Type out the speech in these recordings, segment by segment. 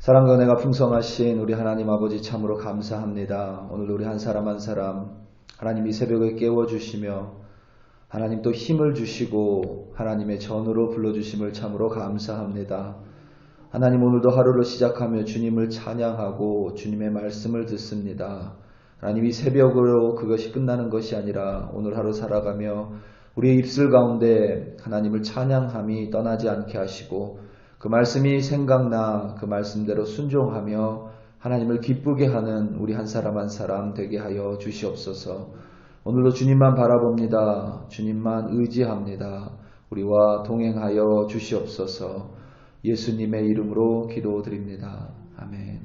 사랑과 은혜가 풍성하신 우리 하나님 아버지 참으로 감사합니다. 오늘 우리 한 사람 한 사람 하나님이 새벽에 깨워주시며 하나님 또 힘을 주시고 하나님의 전으로 불러주심을 참으로 감사합니다. 하나님 오늘도 하루를 시작하며 주님을 찬양하고 주님의 말씀을 듣습니다. 하나님 이 새벽으로 그것이 끝나는 것이 아니라 오늘 하루 살아가며 우리의 입술 가운데 하나님을 찬양함이 떠나지 않게 하시고 그 말씀이 생각나 그 말씀대로 순종하며 하나님을 기쁘게 하는 우리 한 사람 한 사람 되게 하여 주시옵소서. 오늘도 주님만 바라봅니다. 주님만 의지합니다. 우리와 동행하여 주시옵소서. 예수님의 이름으로 기도드립니다. 아멘.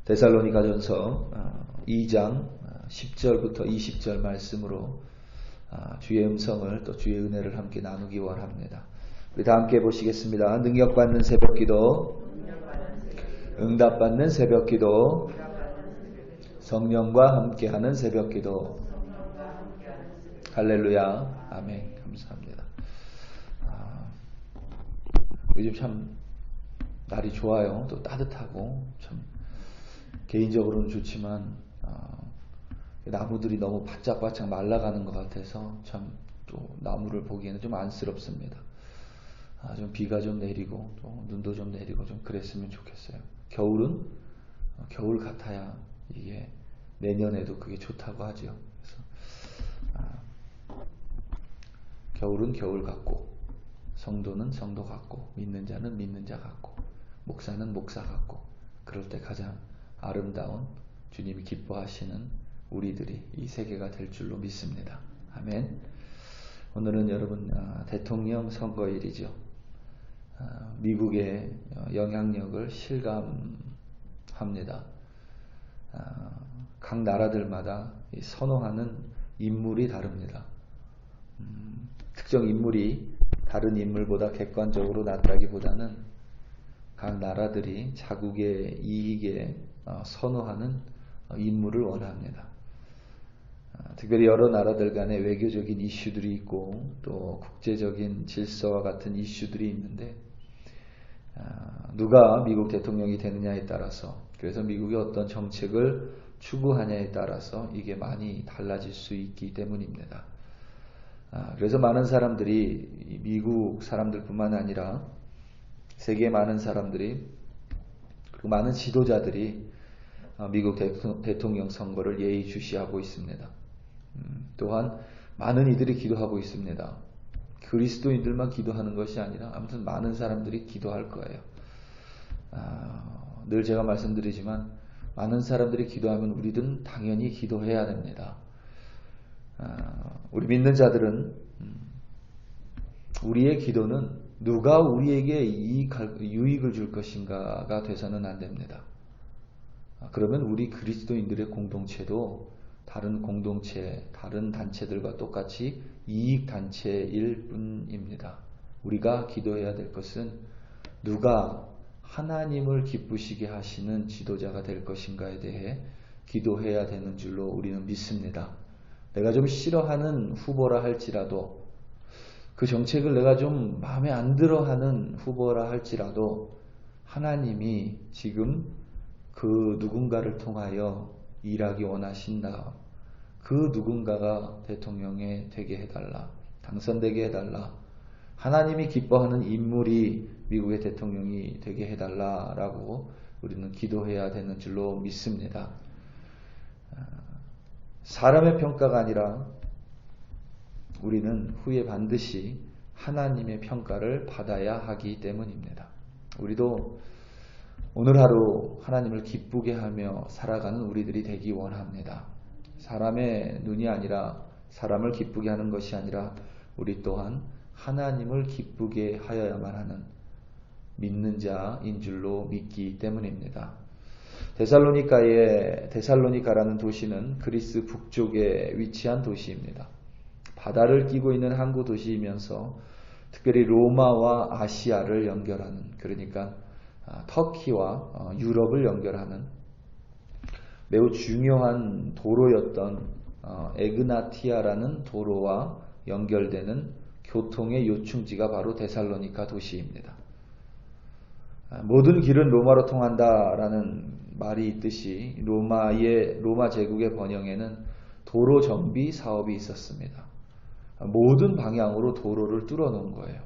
데살로니가전서 2장 10절부터 20절 말씀으로 주의 음성을 또 주의 은혜를 함께 나누기 원합니다. 우리 다 함께 보시겠습니다. 능력받는 새벽기도, 응답받는 새벽기도, 성령과 함께하는 새벽기도. 할렐루야. 아멘. 감사합니다. 요즘 참 날이 좋아요. 또 따뜻하고 참 개인적으로는 좋지만 나무들이 너무 바짝바짝 말라가는 것 같아서 참 또 나무를 보기에는 좀 안쓰럽습니다. 좀 비가 좀 내리고 또 눈도 좀 내리고 좀 그랬으면 좋겠어요. 겨울은 겨울 같아야 이게 내년에도 그게 좋다고 하죠. 그래서 겨울은 겨울 같고 성도는 성도 같고 믿는 자는 믿는 자 같고 목사는 목사 같고 그럴 때 가장 아름다운 주님이 기뻐하시는 우리들이 이 세계가 될 줄로 믿습니다. 아멘. 오늘은 여러분 대통령 선거일이죠. 미국의 영향력을 실감합니다. 각 나라들마다 선호하는 인물이 다릅니다. 특정 인물이 다른 인물보다 객관적으로 낫다기보다는 각 나라들이 자국의 이익에 선호하는 인물을 원합니다. 특별히 여러 나라들 간의 외교적인 이슈들이 있고 또 국제적인 질서와 같은 이슈들이 있는데 누가 미국 대통령이 되느냐에 따라서 그래서 미국이 어떤 정책을 추구하냐에 따라서 이게 많이 달라질 수 있기 때문입니다. 그래서 많은 사람들이 미국 사람들뿐만 아니라 세계 많은 사람들이 그리고 많은 지도자들이 미국 대통령 선거를 예의주시하고 있습니다. 또한 많은 이들이 기도하고 있습니다. 그리스도인들만 기도하는 것이 아니라 아무튼 많은 사람들이 기도할 거예요. 늘 제가 말씀드리지만 많은 사람들이 기도하면 우리들은 당연히 기도해야 됩니다. 우리 믿는 자들은 우리의 기도는 누가 우리에게 유익을 줄 것인가가 돼서는 안 됩니다. 그러면 우리 그리스도인들의 공동체도 다른 공동체, 다른 단체들과 똑같이 이익단체일 뿐입니다. 우리가 기도해야 될 것은 누가 하나님을 기쁘시게 하시는 지도자가 될 것인가에 대해 기도해야 되는 줄로 우리는 믿습니다. 내가 좀 싫어하는 후보라 할지라도 그 정책을 내가 좀 마음에 안 들어 하는 후보라 할지라도 하나님이 지금 그 누군가를 통하여 일하기 원하신다. 그 누군가가 대통령이 되게 해달라. 당선되게 해달라. 하나님이 기뻐하는 인물이 미국의 대통령이 되게 해달라라고 우리는 기도해야 되는 줄로 믿습니다. 사람의 평가가 아니라 우리는 후에 반드시 하나님의 평가를 받아야 하기 때문입니다. 우리도 오늘 하루 하나님을 기쁘게 하며 살아가는 우리들이 되기 원합니다. 사람의 눈이 아니라 사람을 기쁘게 하는 것이 아니라 우리 또한 하나님을 기쁘게 하여야만 하는 믿는 자인 줄로 믿기 때문입니다. 데살로니가라는 도시는 그리스 북쪽에 위치한 도시입니다. 바다를 끼고 있는 항구 도시이면서 특별히 로마와 아시아를 연결하는 그러니까 터키와 유럽을 연결하는 매우 중요한 도로였던 에그나티아라는 도로와 연결되는 교통의 요충지가 바로 데살로니가 도시입니다. 모든 길은 로마로 통한다라는 말이 있듯이 로마 제국의 번영에는 도로 정비 사업이 있었습니다. 모든 방향으로 도로를 뚫어 놓은 거예요.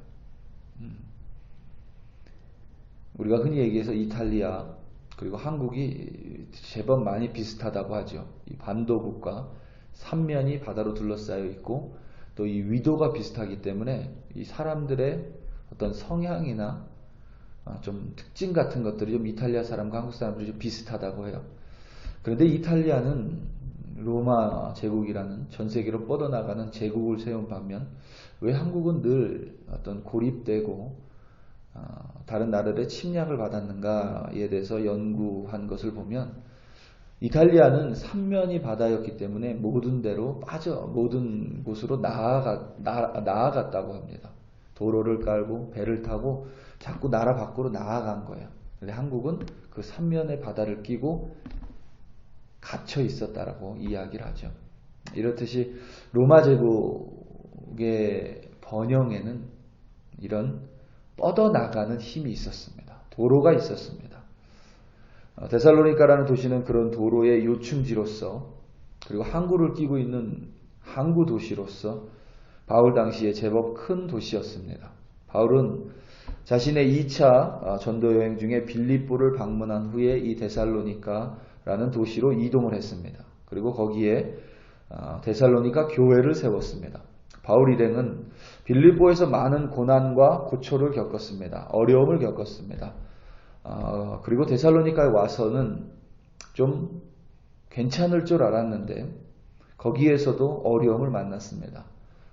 우리가 흔히 얘기해서 이탈리아 그리고 한국이 제법 많이 비슷하다고 하죠. 이 반도국가 3면이 바다로 둘러싸여 있고 또 이 위도가 비슷하기 때문에 이 사람들의 어떤 성향이나 좀 특징 같은 것들이 좀 이탈리아 사람과 한국 사람들이 좀 비슷하다고 해요. 그런데 이탈리아는 로마 제국이라는 전 세계로 뻗어나가는 제국을 세운 반면 왜 한국은 늘 어떤 고립되고 다른 나라들의 침략을 받았는가에 대해서 연구한 것을 보면 이탈리아는 삼면이 바다였기 때문에 모든 데로 모든 곳으로 나아갔다고 합니다. 도로를 깔고 배를 타고 자꾸 나라 밖으로 나아간 거예요. 근데 한국은 그 삼면의 바다를 끼고 갇혀 있었다라고 이야기를 하죠. 이렇듯이 로마 제국의 번영에는 이런 뻗어나가는 힘이 있었습니다. 도로가 있었습니다. 데살로니가라는 도시는 그런 도로의 요충지로서 그리고 항구를 끼고 있는 항구 도시로서 바울 당시에 제법 큰 도시였습니다. 바울은 자신의 2차 전도 여행 중에 빌립보를 방문한 후에 이 데살로니가라는 도시로 이동을 했습니다. 그리고 거기에 데살로니가 교회를 세웠습니다. 바울 일행은 빌립보에서 많은 고난과 고초를 겪었습니다. 어려움을 겪었습니다. 그리고 데살로니가에 와서는 좀 괜찮을 줄 알았는데 거기에서도 어려움을 만났습니다.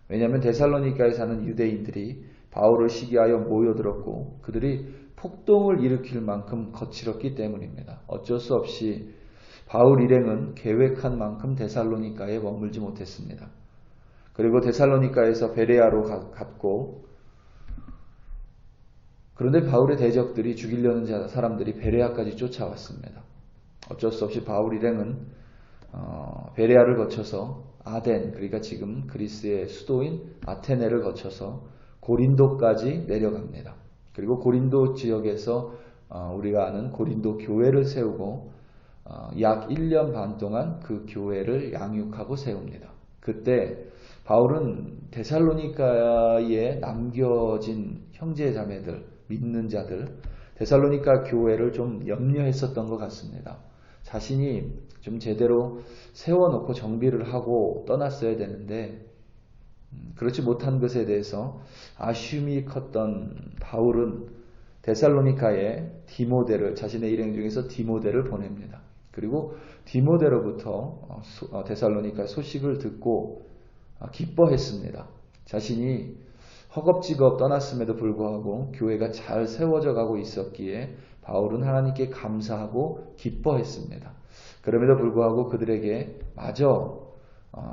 왜냐하면 데살로니가에 사는 유대인들이 바울을 시기하여 모여들었고 그들이 폭동을 일으킬 만큼 거칠었기 때문입니다. 어쩔 수 없이 바울 일행은 계획한 만큼 데살로니가에 머물지 못했습니다. 그리고 데살로니가에서 베레아로 갔고 그런데 바울의 대적들이 죽이려는 사람들이 베레아까지 쫓아왔습니다. 어쩔 수 없이 바울 일행은 베레아를 거쳐서 아덴, 그러니까 지금 그리스의 수도인 아테네를 거쳐서 고린도까지 내려갑니다. 그리고 고린도 지역에서 우리가 아는 고린도 교회를 세우고 약 1년 반 동안 그 교회를 양육하고 세웁니다. 그때 바울은 데살로니가에 남겨진 형제자매들, 믿는 자들, 데살로니가 교회를 좀 염려했었던 것 같습니다. 자신이 좀 제대로 세워놓고 정비를 하고 떠났어야 되는데 그렇지 못한 것에 대해서 아쉬움이 컸던 바울은 데살로니가에 디모데를 자신의 일행 중에서 디모데를 보냅니다. 그리고 디모데로부터 데살로니가 소식을 듣고 기뻐했습니다. 자신이 허겁지겁 떠났음에도 불구하고 교회가 잘 세워져 가고 있었기에 바울은 하나님께 감사하고 기뻐했습니다. 그럼에도 불구하고 그들에게 마저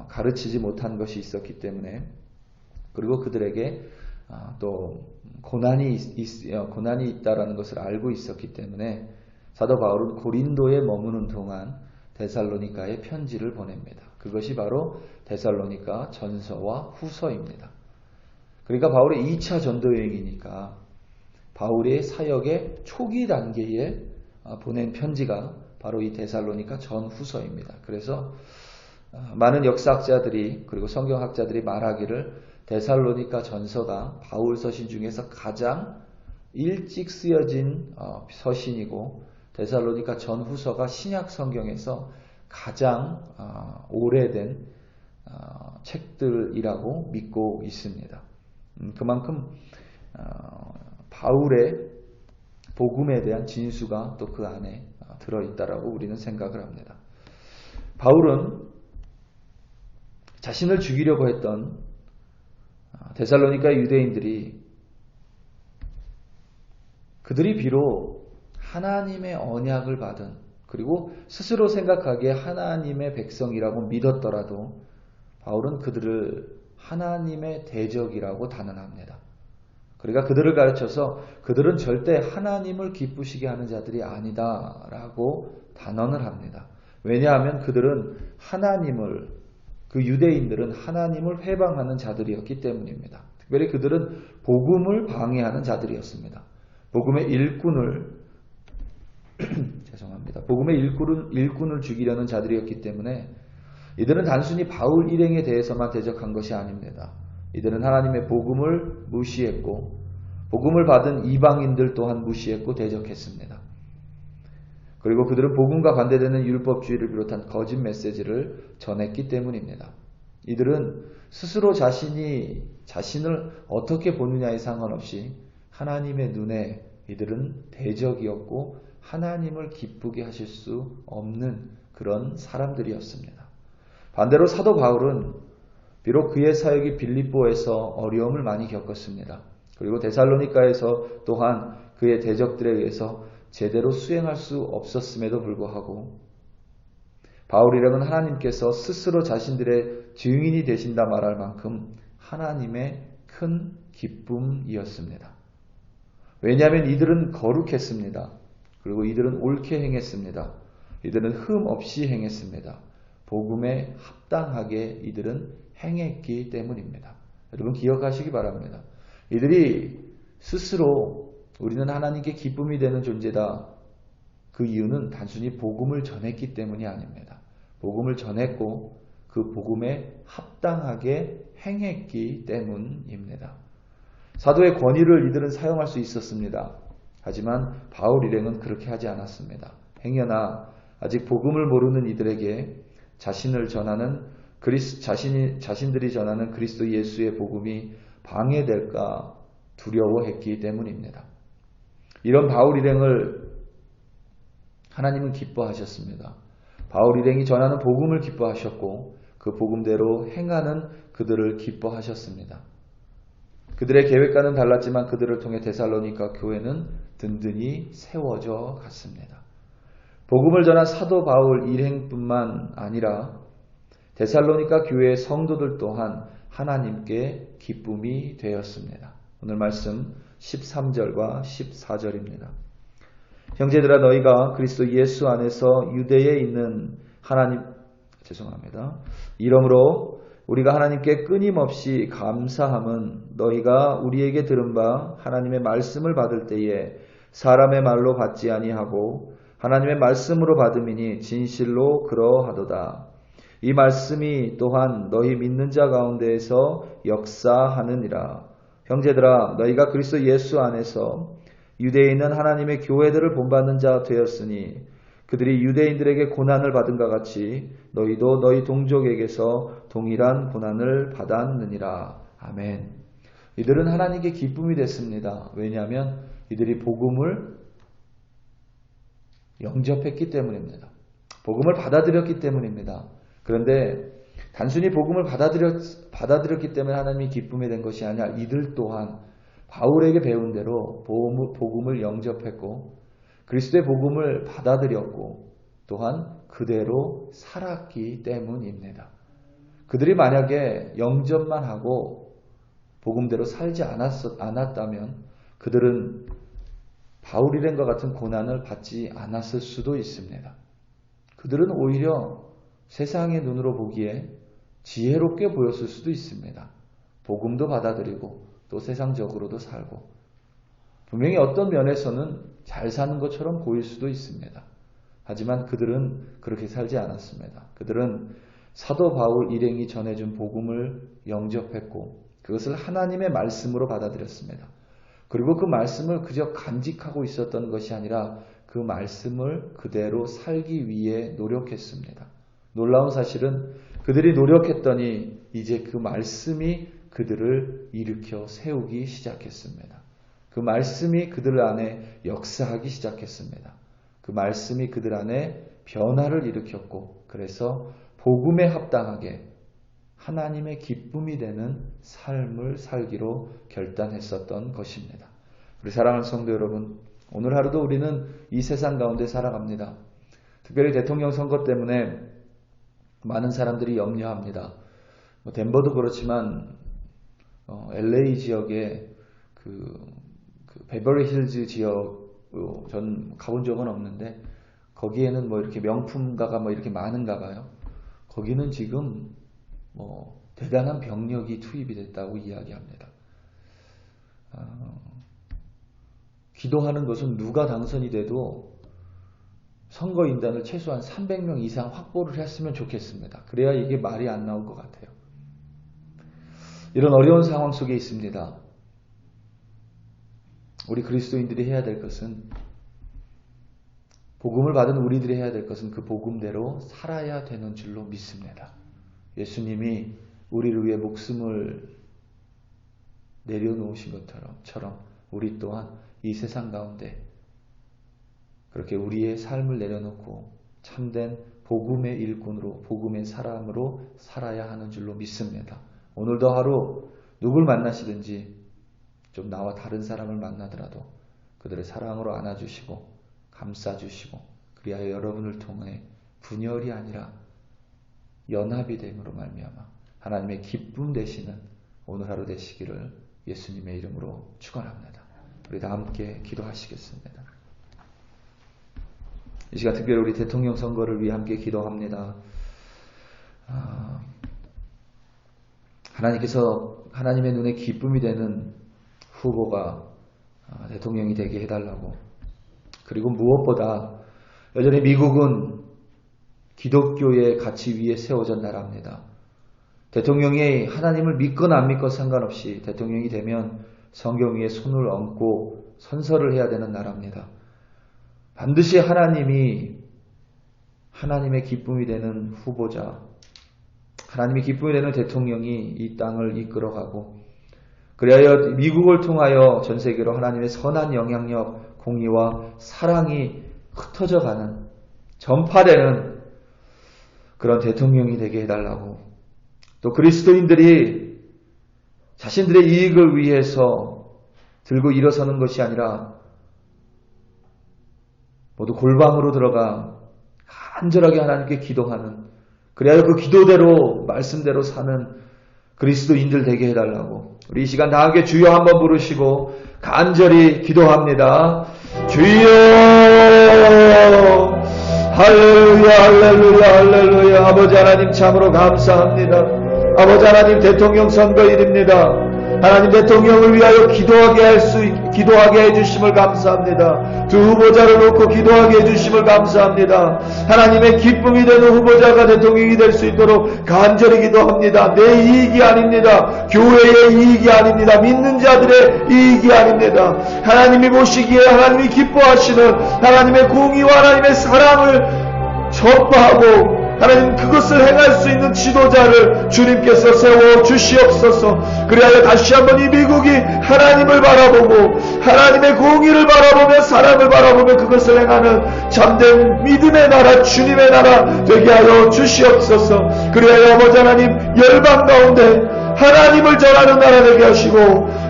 가르치지 못한 것이 있었기 때문에 그리고 그들에게 또 고난이 있다라는 것을 알고 있었기 때문에 사도 바울은 고린도에 머무는 동안 데살로니가에 편지를 보냅니다. 그것이 바로 데살로니가 전서와 후서입니다. 그러니까 바울의 2차 전도 여행이니까 바울의 사역의 초기 단계에 보낸 편지가 바로 이 데살로니가 전후서입니다. 그래서 많은 역사학자들이 그리고 성경학자들이 말하기를 데살로니가 전서가 바울 서신 중에서 가장 일찍 쓰여진 서신이고 데살로니가 전후서가 신약 성경에서 가장 오래된 책들이라고 믿고 있습니다. 그만큼 바울의 복음에 대한 진수가 또 그 안에 들어있다라고 우리는 생각을 합니다. 바울은 자신을 죽이려고 했던 데살로니가 유대인들이 그들이 비록 하나님의 언약을 받은 그리고 스스로 생각하기에 하나님의 백성이라고 믿었더라도 바울은 그들을 하나님의 대적이라고 단언합니다. 그러니까 그들을 가르쳐서 그들은 절대 하나님을 기쁘시게 하는 자들이 아니다라고 단언을 합니다. 왜냐하면 그들은 그 유대인들은 하나님을 회방하는 자들이었기 때문입니다. 특별히 그들은 복음을 방해하는 자들이었습니다. 복음의 일꾼을 죄송합니다. 복음의 일꾼을 죽이려는 자들이었기 때문에 이들은 단순히 바울 일행에 대해서만 대적한 것이 아닙니다. 이들은 하나님의 복음을 무시했고 복음을 받은 이방인들 또한 무시했고 대적했습니다. 그리고 그들은 복음과 반대되는 율법주의를 비롯한 거짓 메시지를 전했기 때문입니다. 이들은 스스로 자신을 어떻게 보느냐에 상관없이 하나님의 눈에 이들은 대적이었고 하나님을 기쁘게 하실 수 없는 그런 사람들이었습니다. 반대로 사도 바울은 비록 그의 사역이 빌립보에서 어려움을 많이 겪었습니다. 그리고 데살로니가에서 또한 그의 대적들에 의해서 제대로 수행할 수 없었음에도 불구하고 바울 일행은 하나님께서 스스로 자신들의 증인이 되신다 말할 만큼 하나님의 큰 기쁨이었습니다. 왜냐하면 이들은 거룩했습니다. 그리고 이들은 옳게 행했습니다. 이들은 흠 없이 행했습니다. 복음에 합당하게 이들은 행했기 때문입니다. 여러분 기억하시기 바랍니다. 이들이 스스로 우리는 하나님께 기쁨이 되는 존재다. 그 이유는 단순히 복음을 전했기 때문이 아닙니다. 복음을 전했고 그 복음에 합당하게 행했기 때문입니다. 사도의 권위를 이들은 사용할 수 있었습니다. 하지만 바울 일행은 그렇게 하지 않았습니다. 행여나 아직 복음을 모르는 이들에게 자신들이 전하는 그리스도 예수의 복음이 방해될까 두려워했기 때문입니다. 이런 바울 일행을 하나님은 기뻐하셨습니다. 바울 일행이 전하는 복음을 기뻐하셨고 그 복음대로 행하는 그들을 기뻐하셨습니다. 그들의 계획과는 달랐지만 그들을 통해 데살로니가 교회는 든든히 세워져 갔습니다. 복음을 전한 사도 바울 일행뿐만 아니라 데살로니가 교회의 성도들 또한 하나님께 기쁨이 되었습니다. 오늘 말씀 13절과 14절입니다. 형제들아 너희가 그리스도 예수 안에서 유대에 있는 이러므로 우리가 하나님께 끊임없이 감사함은 너희가 우리에게 들은 바 하나님의 말씀을 받을 때에 사람의 말로 받지 아니하고 하나님의 말씀으로 받음이니 진실로 그러하도다. 이 말씀이 또한 너희 믿는 자 가운데에서 역사하느니라. 형제들아 너희가 그리스도 예수 안에서 유대에 있는 하나님의 교회들을 본받는 자 되었으니 그들이 유대인들에게 고난을 받은 것 같이 너희도 너희 동족에게서 동일한 고난을 받았느니라. 아멘. 이들은 하나님께 기쁨이 됐습니다. 왜냐하면 이들이 복음을 영접했기 때문입니다. 복음을 받아들였기 때문입니다. 그런데 단순히 복음을 받아들였기 때문에 하나님이 기쁨이 된 것이 아니라 이들 또한 바울에게 배운 대로 복음을 영접했고 그리스도의 복음을 받아들였고 또한 그대로 살았기 때문입니다. 그들이 만약에 영접만 하고 복음대로 살지 않았다면 그들은 바울 일행과 같은 고난을 받지 않았을 수도 있습니다. 그들은 오히려 세상의 눈으로 보기에 지혜롭게 보였을 수도 있습니다. 복음도 받아들이고 또 세상적으로도 살고 분명히 어떤 면에서는 잘 사는 것처럼 보일 수도 있습니다. 하지만 그들은 그렇게 살지 않았습니다. 그들은 사도 바울 일행이 전해준 복음을 영접했고 그것을 하나님의 말씀으로 받아들였습니다. 그리고 그 말씀을 그저 간직하고 있었던 것이 아니라 그 말씀을 그대로 살기 위해 노력했습니다. 놀라운 사실은 그들이 노력했더니 이제 그 말씀이 그들을 일으켜 세우기 시작했습니다. 그 말씀이 그들 안에 역사하기 시작했습니다. 그 말씀이 그들 안에 변화를 일으켰고 그래서 복음에 합당하게 하나님의 기쁨이 되는 삶을 살기로 결단했었던 것입니다. 우리 사랑하는 성도 여러분, 오늘 하루도 우리는 이 세상 가운데 살아갑니다. 특별히 대통령 선거 때문에 많은 사람들이 염려합니다. 덴버도 그렇지만 LA 지역에 그 베버리 힐즈 지역 전 가본 적은 없는데 거기에는 이렇게 명품가가 이렇게 많은가 봐요. 거기는 지금 대단한 병력이 투입이 됐다고 이야기합니다. 기도하는 것은 누가 당선이 돼도 선거인단을 최소한 300명 이상 확보를 했으면 좋겠습니다. 그래야 이게 말이 안 나올 것 같아요. 이런 어려운 상황 속에 있습니다. 우리 그리스도인들이 해야 될 것은, 복음을 받은 우리들이 해야 될 것은 그 복음대로 살아야 되는 줄로 믿습니다. 예수님이 우리를 위해 목숨을 내려놓으신 것처럼 우리 또한 이 세상 가운데 그렇게 우리의 삶을 내려놓고 참된 복음의 일꾼으로, 복음의 사람으로 살아야 하는 줄로 믿습니다. 오늘도 하루 누굴 만나시든지 좀 나와 다른 사람을 만나더라도 그들의 사랑으로 안아주시고 감싸주시고, 그리하여 여러분을 통해 분열이 아니라 연합이 됨으로 말미암아 하나님의 기쁨 되시는 오늘 하루 되시기를 예수님의 이름으로 축원합니다. 우리 다 함께 기도하시겠습니다. 이 시간 특별히 우리 대통령 선거를 위해 함께 기도합니다. 하나님께서 하나님의 눈에 기쁨이 되는 후보가 대통령이 되게 해달라고, 그리고 무엇보다 여전히 미국은 기독교의 가치 위에 세워진 나라입니다. 대통령이 하나님을 믿거나 안 믿거나 상관없이 대통령이 되면 성경 위에 손을 얹고 선서를 해야 되는 나라입니다. 반드시 하나님의 기쁨이 되는 후보자, 하나님의 기쁨이 되는 대통령이 이 땅을 이끌어가고, 그리하여 미국을 통하여 전 세계로 하나님의 선한 영향력, 공의와 사랑이 흩어져가는, 전파되는 그런 대통령이 되게 해달라고, 또 그리스도인들이 자신들의 이익을 위해서 들고 일어서는 것이 아니라 모두 골방으로 들어가 간절하게 하나님께 기도하는, 그리하여 그 기도대로 말씀대로 사는 그리스도인들 되게 해달라고, 우리 이 시간 다 함께 주여 한번 부르시고 간절히 기도합니다. 주여, 할렐루야, 할렐루야, 할렐루야. 아버지 하나님 참으로 감사합니다. 아버지 하나님, 대통령 선거일입니다. 하나님, 대통령을 위하여 기도하게 해주심을 감사합니다. 두 후보자를 놓고 기도하게 해주심을 감사합니다. 하나님의 기쁨이 되는 후보자가 대통령이 될 수 있도록 간절히 기도합니다. 내 이익이 아닙니다. 교회의 이익이 아닙니다. 믿는 자들의 이익이 아닙니다. 하나님이 보시기에 하나님이 기뻐하시는 하나님의 공의와 하나님의 사랑을 전파하고 하나님, 그것을 행할 수 있는 지도자를 주님께서 세워주시옵소서. 그리하여 다시 한번 이 미국이 하나님을 바라보고 하나님의 공의를 바라보며 사랑을 바라보며 그것을 행하는 참된 믿음의 나라, 주님의 나라 되게 하여 주시옵소서. 그리하여 아버지 하나님, 열방 가운데 하나님을 전하는 나라 되게 하시고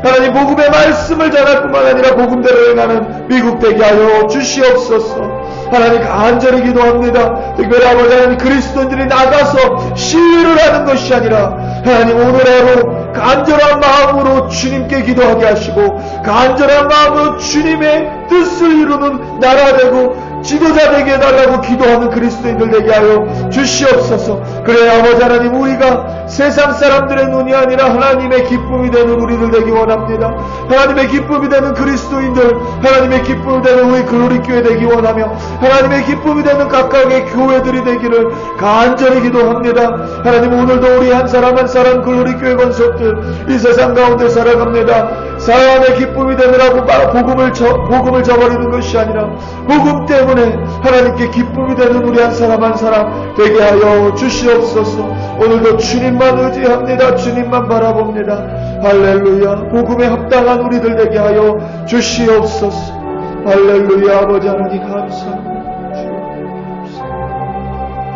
하나님 복음의 말씀을 전할 뿐만 아니라 복음대로 행하는 미국 되게 하여 주시옵소서. 하나님, 간절히 기도합니다. 특별히 아버지 하나님, 그리스도인들이 나가서 시위를 하는 것이 아니라 하나님, 오늘 하루 간절한 마음으로 주님께 기도하게 하시고 간절한 마음으로 주님의 뜻을 이루는 나라 되고 지도자 되게 해달라고 기도하는 그리스도인들 되게 하여 주시옵소서. 그래야 아버지 하나님, 우리가 세상 사람들의 눈이 아니라 하나님의 기쁨이 되는 우리들 되기 원합니다. 하나님의 기쁨이 되는 그리스도인들, 하나님의 기쁨이 되는 우리 글로리교회 되기 원하며 하나님의 기쁨이 되는 각각의 교회들이 되기를 간절히 기도합니다. 하나님, 오늘도 우리 한 사람 한 사람 글로리교회 권속들 이 세상 가운데 살아갑니다. 사람의 기쁨이 되느라고 복음을 저버리는 것이 아니라 복음 때문에 하나님께 기쁨이 되는 우리 한 사람 한 사람 되게 하여 주시옵소서. 오늘도 주님만 의지합니다. 주님만 바라봅니다. 할렐루야. 복음에 합당한 우리들 되게 하여 주시옵소서. 할렐루야. 아버지 하나님 감사합니다.